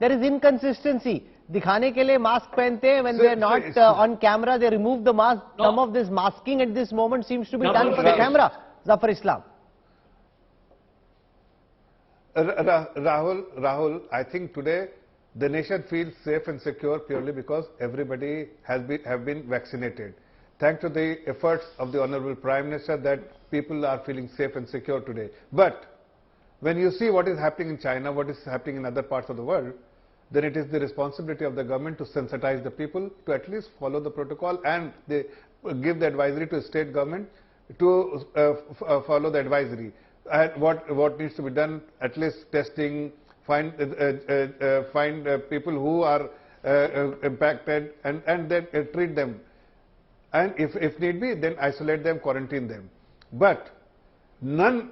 There is inconsistency. दिखाने के लिए mask पहनते हैं, when they are not on camera, they remove the mask. No. Some of this masking at this moment seems to be done for the camera. Zafar Islam. Rahul, I think today the nation feels safe and secure purely because everybody have been vaccinated. Thanks to the efforts of the Honorable Prime Minister, that people are feeling safe and secure today. But when you see what is happening in China, what is happening in other parts of the world, then it is the responsibility of the government to sensitize the people to at least follow the protocol, and they give the advisory to state government to follow the advisory. And what needs to be done, at least testing, find people who are impacted and then treat them. And if need be, then isolate them, quarantine them. But no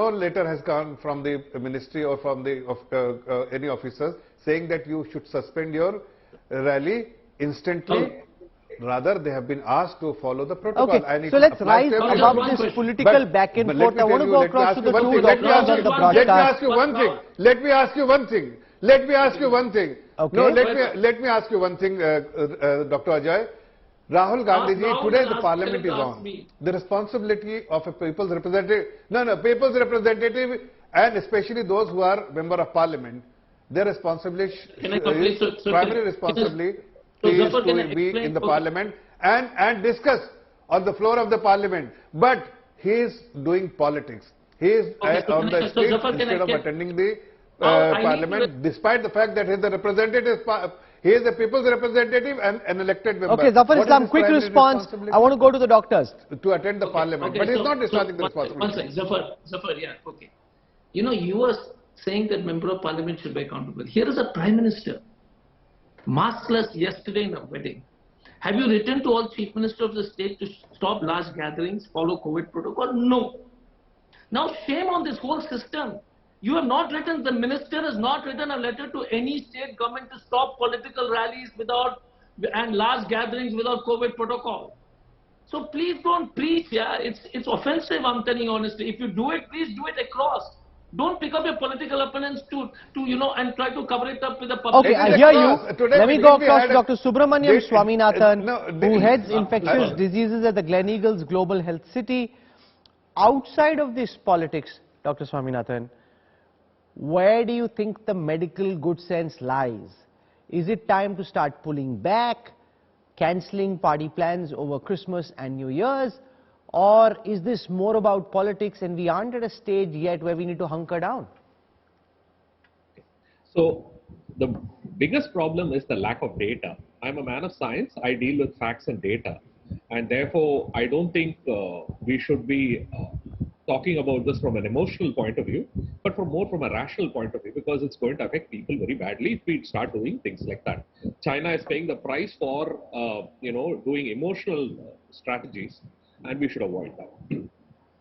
letter has come from the ministry or from any officers saying that you should suspend your rally instantly. Rather, they have been asked to follow the protocol. Okay, so let's rise above this political back and forth. I want to go across to the two doctors on the broadcast. Let me ask you one thing. Let me ask you one thing. Let me ask you one thing. Okay. No, let me ask you one thing, Dr. Ajay. Rahul Gandhi ji, today the parliament is on. The responsibility of a people's representative, people's representative, and especially those who are member of parliament, their responsibility is primary responsibility is to be in the parliament and discuss on the floor of the parliament. But he is doing politics. He is on the street instead of attending the parliament, despite the fact that he is the representative. He is the people's representative and an elected member. Okay, Zafar Islam, quick response. I want to go to the doctors. To attend the parliament, but he's not discharging the responsibility. One second, Zafar, yeah, okay. You know, you were saying that member of parliament should be accountable. Here is a prime minister, maskless yesterday in a wedding. Have you written to all chief ministers of the state to stop large gatherings, follow COVID protocol? No. Now shame on this whole system. You have not written, the minister has not written a letter to any state government to stop political rallies and large gatherings without COVID protocol. So please don't preach, yeah. It's offensive, I'm telling you honestly. If you do it, please do it across. Don't pick up your political opponents to and try to cover it up with the public. Okay, I hear you. Let me go across to Dr. Subramaniam Swaminathan, who heads infectious diseases at the Gleneagles Global Health City. Outside of this politics, Dr. Swaminathan, where do you think the medical good sense lies? Is it time to start pulling back, cancelling party plans over Christmas and New Year's? Or is this more about politics and we aren't at a stage yet where we need to hunker down? So, the biggest problem is the lack of data. I'm a man of science. I deal with facts and data. And therefore, I don't think we should be talking about this from an emotional point of view, but more from a rational point of view, because it's going to affect people very badly if we start doing things like that. China is paying the price for, doing emotional strategies, and we should avoid that.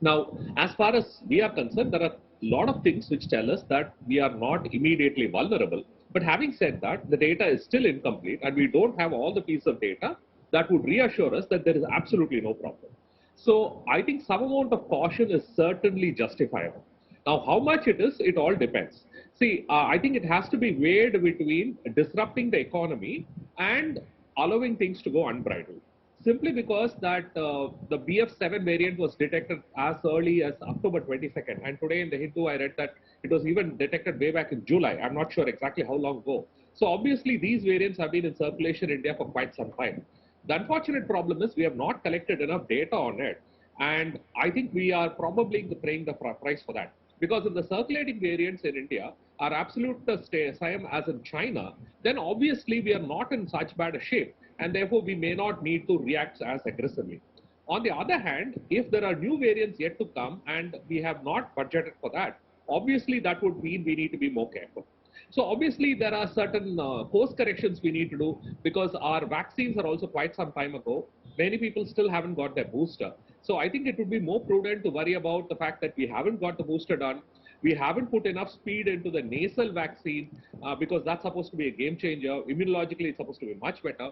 Now, as far as we are concerned, there are a lot of things which tell us that we are not immediately vulnerable. But having said that, the data is still incomplete, and we don't have all the pieces of data that would reassure us that there is absolutely no problem. So I think some amount of caution is certainly justifiable. Now, how much it is, it all depends. See, I think it has to be weighed between disrupting the economy and allowing things to go unbridled. Simply because that the BF7 variant was detected as early as October 22nd. And today in the Hindu, I read that it was even detected way back in July. I'm not sure exactly how long ago. So obviously, these variants have been in circulation in India for quite some time. The unfortunate problem is we have not collected enough data on it, and I think we are probably paying the price for that. Because if the circulating variants in India are absolute same as in China, then obviously we are not in such bad a shape, and therefore we may not need to react as aggressively. On the other hand, if there are new variants yet to come and we have not budgeted for that, obviously that would mean we need to be more careful. So obviously there are certain course corrections we need to do, because our vaccines are also quite some time ago. Many people still haven't got their booster. So I think it would be more prudent to worry about the fact that we haven't got the booster done. We haven't put enough speed into the nasal vaccine because that's supposed to be a game changer. Immunologically, it's supposed to be much better.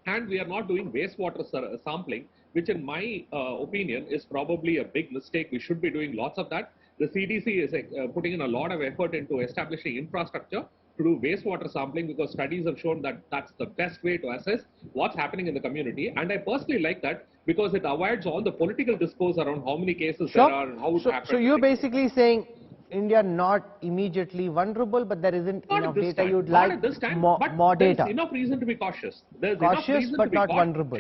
And we are not doing wastewater sampling, which in my opinion is probably a big mistake. We should be doing lots of that. The CDC is putting in a lot of effort into establishing infrastructure to do wastewater sampling, because studies have shown that that's the best way to assess what's happening in the community. And I personally like that because it avoids all the political discourse around how many cases there are and how it happens. So you're basically saying India not immediately vulnerable, but there isn't enough data. You'd like more data. There's enough reason to be cautious. There's Cautious enough reason but to be not cautious, vulnerable.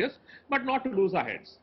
but not to lose our heads.